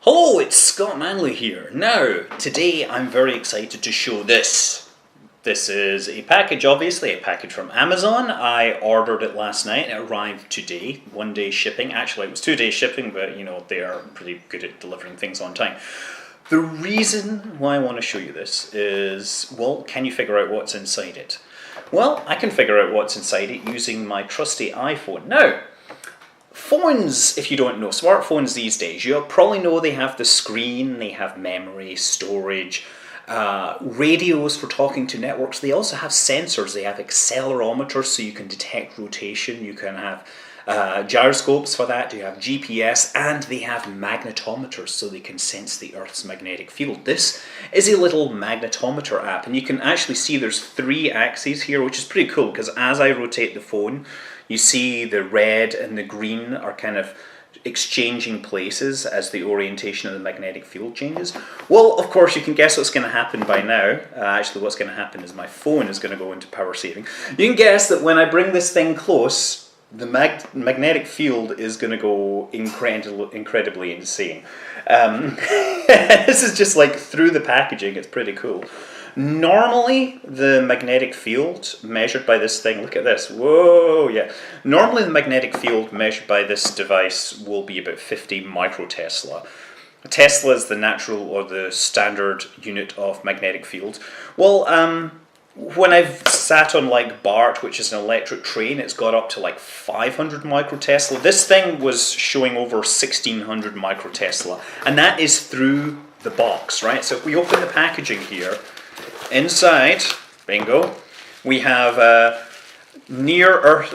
Hello, it's Scott Manley here. Now, today I'm very excited to show this. This is a package, obviously, a package from Amazon. I ordered it last night, it arrived today, 1 day shipping. Actually, it was 2 day shipping, but you know, they are pretty good at delivering things on time. The reason why I want to show you this is, well, can you figure out what's inside it? Well, I can figure out what's inside it using my trusty iPhone. Now, phones, if you don't know, smartphones these days, you probably know they have the screen, they have memory, storage, radios for talking to networks. They also have sensors. They have accelerometers so you can detect rotation. You can have gyroscopes for that. You have GPS, and they have magnetometers so they can sense the Earth's magnetic field. This is a little magnetometer app, and you can actually see there's 3 axes here, which is pretty cool because as I rotate the phone, you see the red and the green are kind of exchanging places as the orientation of the magnetic field changes. Well, of course, you can guess what's going to happen by now. Actually, what's going to happen is my phone is going to go into power saving. You can guess that when I bring this thing close, the magnetic field is going to go incredibly insane. This is just like through the packaging, it's pretty cool. Normally, the magnetic field measured by this thing, look at this, whoa, yeah. Normally the magnetic field measured by this device will be about 50 microtesla. Tesla is the natural or the standard unit of magnetic field. Well, when I've sat on like BART, which is an electric train, it's got up to like 500 microtesla. This thing was showing over 1600 microtesla, and that is through the box, right? So if we open the packaging here, inside, bingo, we have near Earth,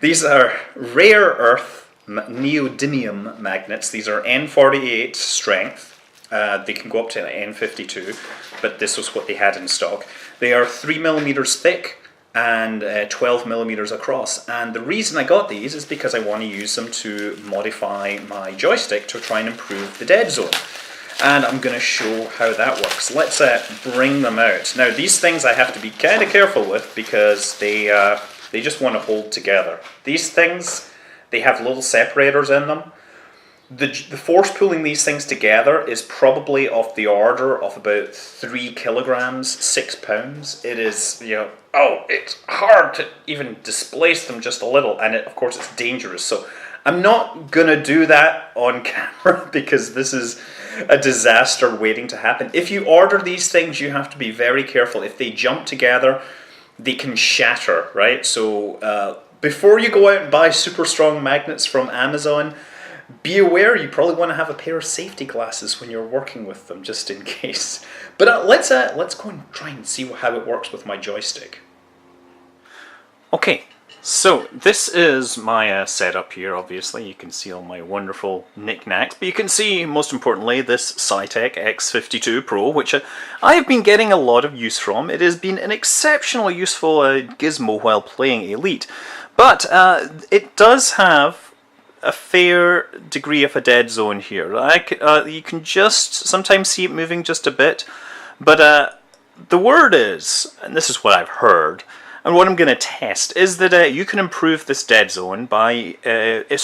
these are rare earth neodymium magnets. These are N48 strength. They can go up to N52, but this was what they had in stock. They are 3 millimeters thick and 12 millimeters across. And the reason I got these is because I want to use them to modify my joystick to try and improve the dead zone. And I'm going to show how that works. Let's bring them out. Now, these things I have to be kind of careful with because they just want to hold together. These things, they have little separators in them. The force pulling these things together is probably of the order of about 3 kilograms, 6 pounds. It is, you know, it's hard to even displace them just a little, and of course it's dangerous. So I'm not going to do that on camera because this is a disaster waiting to happen. If you order these things, you have to be very careful. If they jump together, they can shatter, right? So before you go out and buy super strong magnets from Amazon, be aware you probably want to have a pair of safety glasses when you're working with them, just in case. But let's go and try and see how it works with my joystick. Okay. So this is my setup here. Obviously you can see all my wonderful knickknacks, but you can see most importantly this Saitek X52 Pro, which I have been getting a lot of use from. It has been an exceptionally useful gizmo while playing Elite, but it does have a fair degree of a dead zone here. You can just sometimes see it moving just a bit, but the word is, and this is what I've heard, and what I'm going to test is that you can improve this dead zone by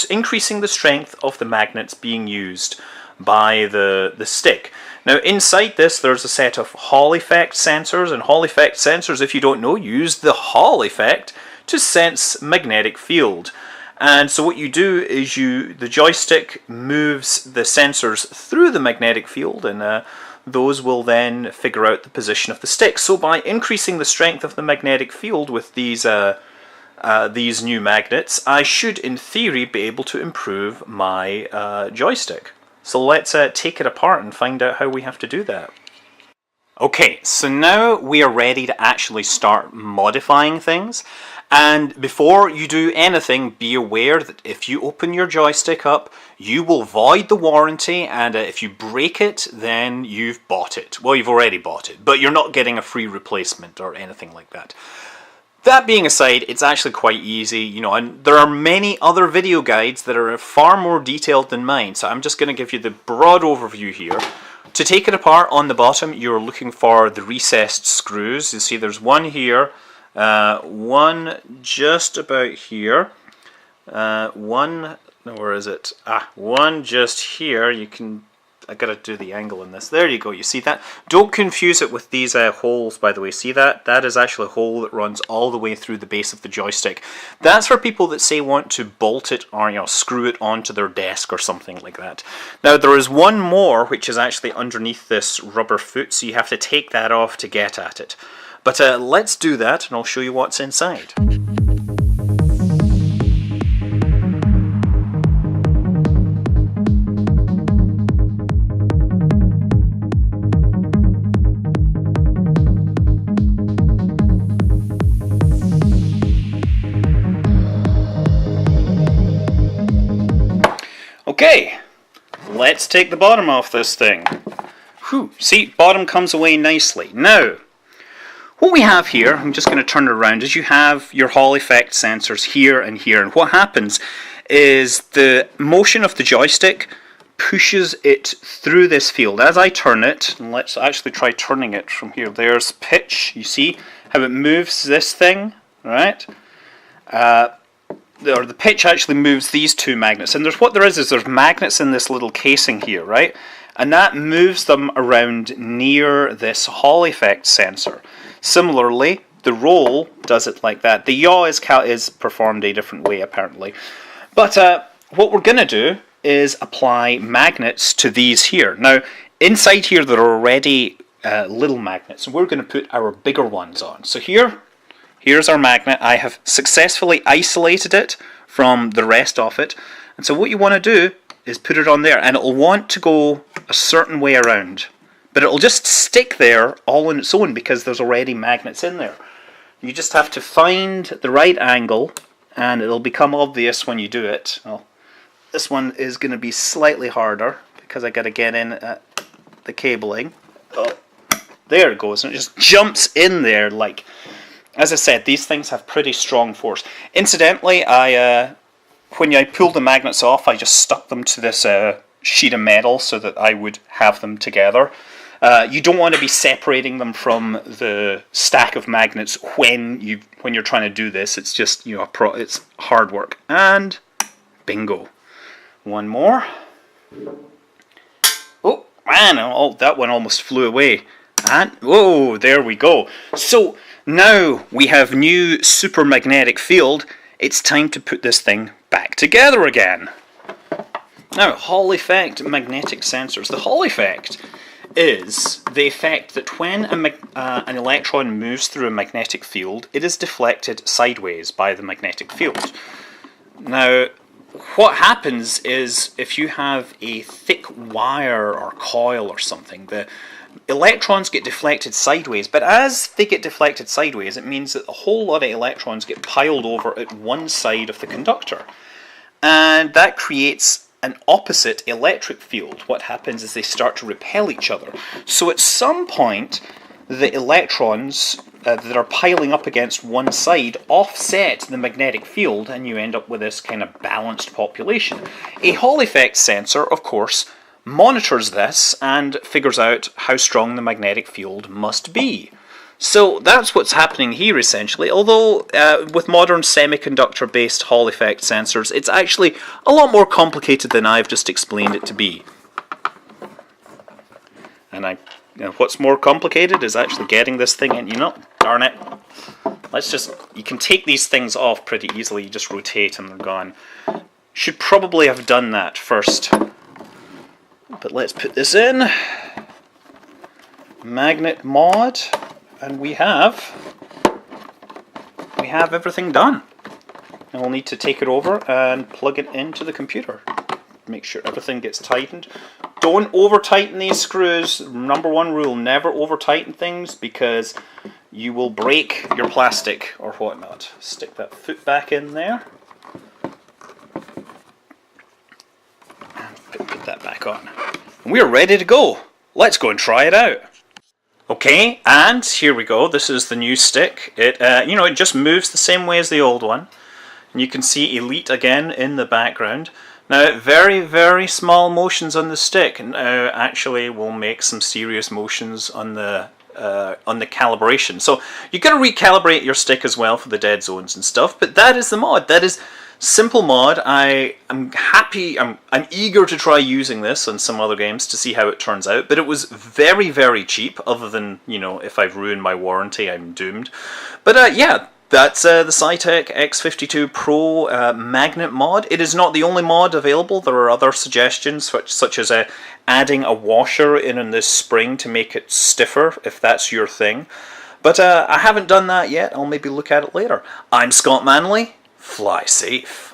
increasing the strength of the magnets being used by the stick. Now inside this there's a set of Hall effect sensors, and Hall effect sensors, if you don't know, use the Hall effect to sense magnetic field. And so what you do is the joystick moves the sensors through the magnetic field, and those will then figure out the position of the stick. So by increasing the strength of the magnetic field with these new magnets, I should in theory be able to improve my joystick. So let's take it apart and find out how we have to do that. Okay, so now we are ready to actually start modifying things. And before you do anything, be aware that if you open your joystick up, you will void the warranty, and if you break it, then you've bought it. Well, you've already bought it, but you're not getting a free replacement or anything like that. That being aside, it's actually quite easy, you know, and there are many other video guides that are far more detailed than mine, so I'm just going to give you the broad overview here. To take it apart, on the bottom, you're looking for the recessed screws. You see there's one here, one just about here, one no, where is it? One just here. You can, I gotta do the angle in this. There you go, you see that? Don't confuse it with these holes, by the way. See that? That is actually a hole that runs all the way through the base of the joystick. That's for people that say want to bolt it or, you know, screw it onto their desk or something like that. Now there is one more which is actually underneath this rubber foot, so you have to take that off to get at it. But let's do that and I'll show you what's inside. Okay, let's take the bottom off this thing. Whew, see, bottom comes away nicely. Now, what we have here, I'm just going to turn it around, is you have your Hall effect sensors here and here. And what happens is the motion of the joystick pushes it through this field. As I turn it, and let's actually try turning it from here. There's pitch, you see how it moves this thing, right? Or the pitch actually moves these two magnets, and there's magnets in this little casing here, right? And that moves them around near this Hall effect sensor. Similarly, the roll does it like that. The yaw is performed a different way apparently. But what we're going to do is apply magnets to these here. Now, inside here there are already little magnets, and we're going to put our bigger ones on. So here's our magnet. I have successfully isolated it from the rest of it. And so what you want to do is put it on there, and it'll want to go a certain way around. But it'll just stick there all on its own because there's already magnets in there. You just have to find the right angle, and it'll become obvious when you do it. Well, this one is going to be slightly harder because I got to get in at the cabling. Oh, there it goes, and it just jumps in there like... As I said, these things have pretty strong force. Incidentally, when I pulled the magnets off, I just stuck them to this sheet of metal so that I would have them together. You don't want to be separating them from the stack of magnets when you're trying to do this. It's just, you know, it's hard work. And bingo. One more. Oh man! Oh, that one almost flew away. And whoa, there we go. So now we have new super magnetic field. It's time to put this thing back together again. Now, Hall effect magnetic sensors. The Hall effect is the effect that when an electron moves through a magnetic field, it is deflected sideways by the magnetic field. Now, what happens is if you have a thick wire or coil or something, the electrons get deflected sideways, but as they get deflected sideways, it means that a whole lot of electrons get piled over at one side of the conductor. And that creates an opposite electric field. What happens is they start to repel each other. So at some point, the electrons that are piling up against one side offset the magnetic field, and you end up with this kind of balanced population. A Hall effect sensor, of course, monitors this and figures out how strong the magnetic field must be. So that's what's happening here essentially, although with modern semiconductor based Hall effect sensors it's actually a lot more complicated than I've just explained it to be. And what's more complicated is actually getting this thing in, darn it. You can take these things off pretty easily, you just rotate and they're gone. Should probably have done that first. But let's put this in. Magnet mod. And we have everything done. And we'll need to take it over and plug it into the computer. Make sure everything gets tightened. Don't over tighten these screws. Number one rule, never over tighten things because you will break your plastic or whatnot. Stick that foot back in there. And put that back on. And we're ready to go. Let's go and try it out. Okay, and here we go. This is the new stick. It just moves the same way as the old one. And you can see Elite again in the background. Now, very, very small motions on the stick. Now, actually, we'll make some serious motions on the calibration. So you've got to recalibrate your stick as well for the dead zones and stuff. But that is the mod. That is Simple mod. I'm happy, I'm eager to try using this on some other games to see how it turns out, but it was very, very cheap, other than, you know, if I've ruined my warranty, I'm doomed. But yeah, that's the Saitek X52 Pro magnet mod. It is not the only mod available. There are other suggestions, such as adding a washer in this spring to make it stiffer, if that's your thing. But I haven't done that yet. I'll maybe look at it later. I'm Scott Manley. Fly safe.